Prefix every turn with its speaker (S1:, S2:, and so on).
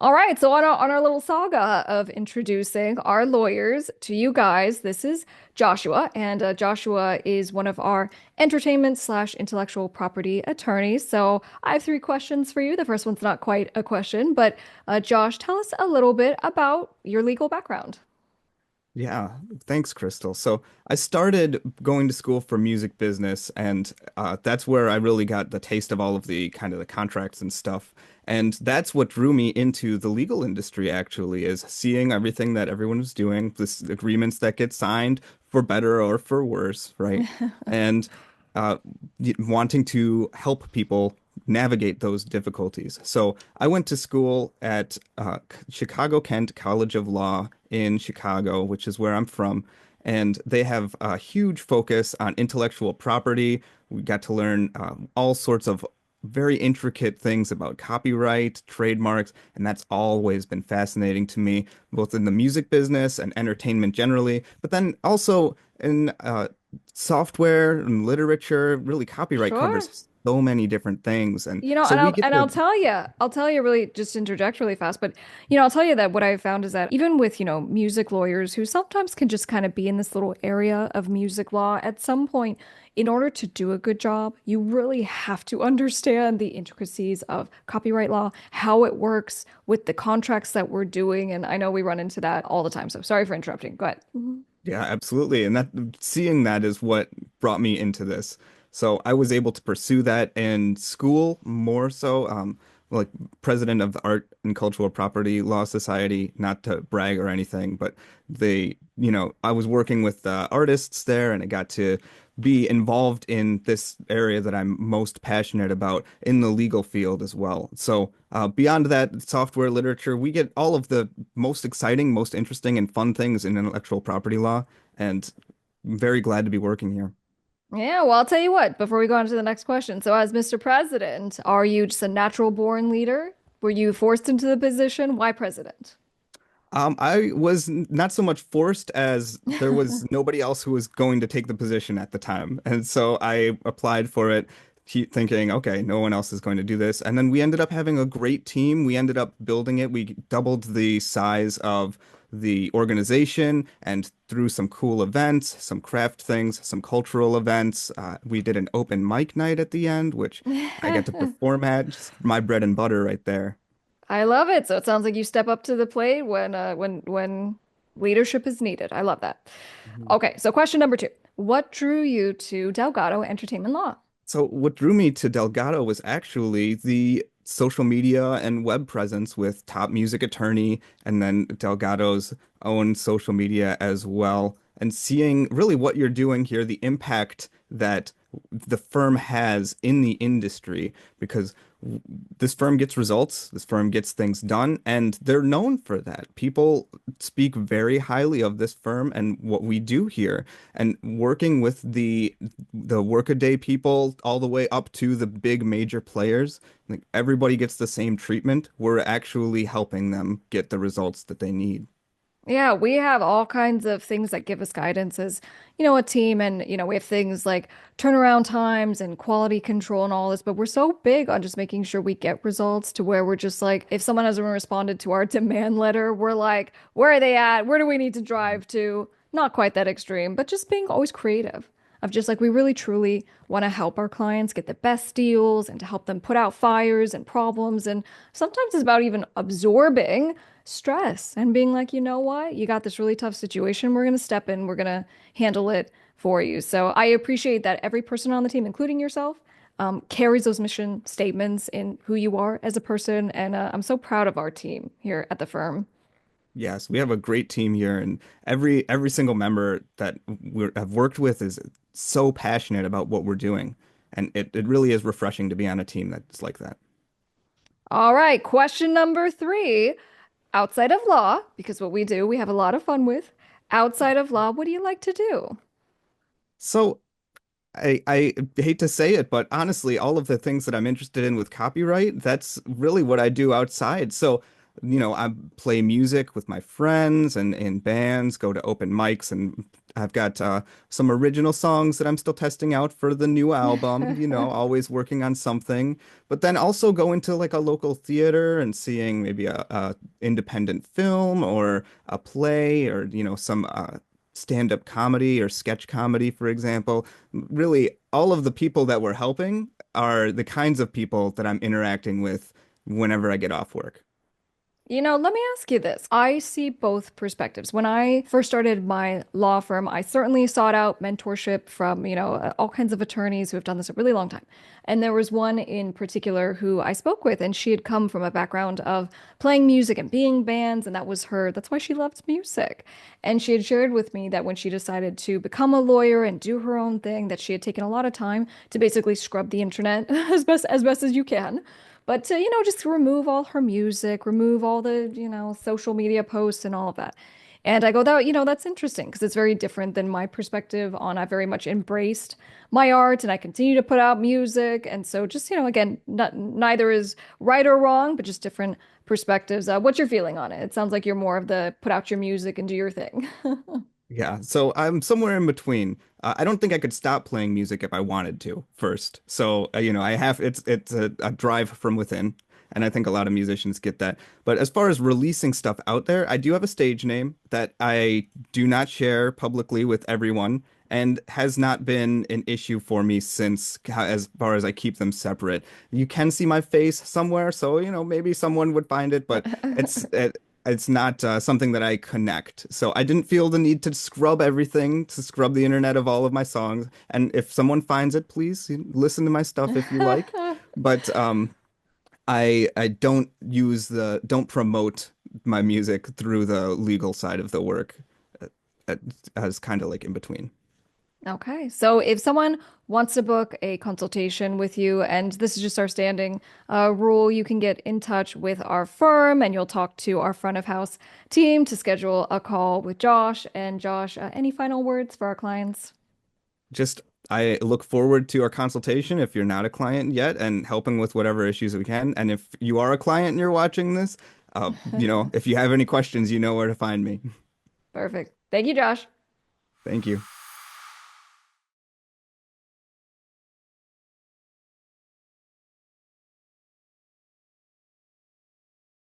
S1: All right, so on our little saga of introducing our lawyers to you guys, this is Joshua, and Joshua is one of our entertainment slash intellectual property attorneys. So I have three questions for you. The first one's not quite a question, but Josh, tell us a little bit about your legal background.
S2: Yeah, thanks, Crystal. So I started going to school for music business, and that's where I really got the taste of all of the kind of the contracts and stuff. And that's what drew me into the legal industry, actually, is seeing everything that everyone was doing, this agreements that get signed for better or for worse, right? And uh, wanting to help people navigate those difficulties. So I went to school at Chicago Kent College of Law in Chicago, which is where I'm from. And they have a huge focus on intellectual property. We got to learn all sorts of very intricate things about copyright, trademarks, and that's always been fascinating to me, both in the music business and entertainment generally, but then also in software and literature. Really, copyright
S1: Sure.
S2: covers so many different things. And
S1: You know,
S2: so
S1: and
S2: we
S1: I'll
S2: get
S1: and
S2: to,
S1: I'll tell you really just interject really fast, but I'll tell you that what I've found is that even with, music lawyers who sometimes can just kind of be in this little area of music law, at some point, in order to do a good job, you really have to understand the intricacies of copyright law, how it works with the contracts that we're doing, and I know we run into that all the time. So sorry for interrupting. Go ahead.
S2: yeah, absolutely. And that seeing that is what brought me into this. So I was able to pursue that in school more so, like president of the Art and Cultural Property Law Society, not to brag or anything, but I was working with artists there and I got to be involved in this area that I'm most passionate about in the legal field as well. So beyond that, software literature, we get all of the most exciting, most interesting, and fun things in intellectual property law, and I'm very glad to be working here.
S1: Yeah, well, I'll tell you what, before we go on to the next question. So, as Mr. President, are you just a natural born leader? Were you forced into the position? Why president?
S2: I was not so much forced as there was nobody else who was going to take the position at the time. And so I applied for it, thinking, okay, no one else is going to do this. And then we ended up having a great team. We ended up building it. We doubled the size of the organization and through some cool events, some craft things, some cultural events. We did an open mic night at the end, which I get to perform at. Just my bread and butter right there.
S1: I love it. So it sounds like you step up to the plate when leadership is needed. I love that. Okay, so question number two. What drew you to Delgado Entertainment Law?
S2: So what drew me to Delgado was actually the social media and web presence with Top Music Attorney and then Delgado's own social media as well. And seeing really what you're doing here, the impact that the firm has in the industry, because this firm gets results, this firm gets things done, and they're known for that. People speak very highly of this firm and what we do here. And working with the workaday people all the way up to the big major players, like everybody gets the same treatment. We're actually helping them get the results that they need.
S1: Yeah, we have all kinds of things that give us guidance as, a team. And, we have things like turnaround times and quality control and all this, but we're so big on just making sure we get results to where we're just like, if someone hasn't responded to our demand letter, we're like, where are they at? Where do we need to drive to? Not quite that extreme, but just being always creative of just like, we really truly want to help our clients get the best deals and to help them put out fires and problems. And sometimes it's about even absorbing stress and being like, you know what? You got this really tough situation. We're going to step in, we're going to handle it for you. So I appreciate that every person on the team, including yourself, carries those mission statements in who you are as a person. And I'm so proud of our team here at the firm.
S2: Yes, we have a great team here, and every single member that we have worked with is so passionate about what we're doing. And it really is refreshing to be on a team that's like that.
S1: All right, question number three. Outside of law, because what we do, we have a lot of fun with. Outside of law, what do you like to do?
S2: So I hate to say it, but honestly, all of the things that I'm interested in with copyright, that's really what I do outside. So I play music with my friends and in bands, go to open mics, and I've got some original songs that I'm still testing out for the new album, always working on something. But then also going to like a local theater and seeing maybe a independent film or a play or, some stand-up comedy or sketch comedy, for example. Really, all of the people that we're helping are the kinds of people that I'm interacting with whenever I get off work.
S1: Let me ask you this. I see both perspectives. When I first started my law firm, I certainly sought out mentorship from, all kinds of attorneys who have done this a really long time. And there was one in particular who I spoke with, and she had come from a background of playing music and being bands, and that's why she loved music. And she had shared with me that when she decided to become a lawyer and do her own thing, that she had taken a lot of time to basically scrub the internet as best as you can. But to, just to remove all her music, remove all the, social media posts and all of that. And I go, that's interesting because it's very different than my perspective on I very much embraced my art and I continue to put out music. And so just, again, neither is right or wrong, but just different perspectives. What's your feeling on it? It sounds like you're more of the put out your music and do your thing.
S2: Yeah, so I'm somewhere in between. I don't think I could stop playing music if I wanted to first. So, I have it's a drive from within, and I think a lot of musicians get that. But as far as releasing stuff out there, I do have a stage name that I do not share publicly with everyone, and has not been an issue for me since, as far as I keep them separate. You can see my face somewhere, so maybe someone would find it, but it's it's not something that I connect. So I didn't feel the need to scrub everything, to scrub the internet of all of my songs. And if someone finds it, please listen to my stuff if you like. But I don't promote my music through the legal side of the work, uh, as kind of like in between.
S1: Okay. So if someone wants to book a consultation with you, and this is just our standing rule, you can get in touch with our firm and you'll talk to our front of house team to schedule a call with Josh. And Josh, any final words for our clients?
S2: Just I look forward to our consultation if you're not a client yet and helping with whatever issues we can. And if you are a client and you're watching this, if you have any questions, you know where to find me.
S1: Perfect. Thank you, Josh.
S2: Thank you.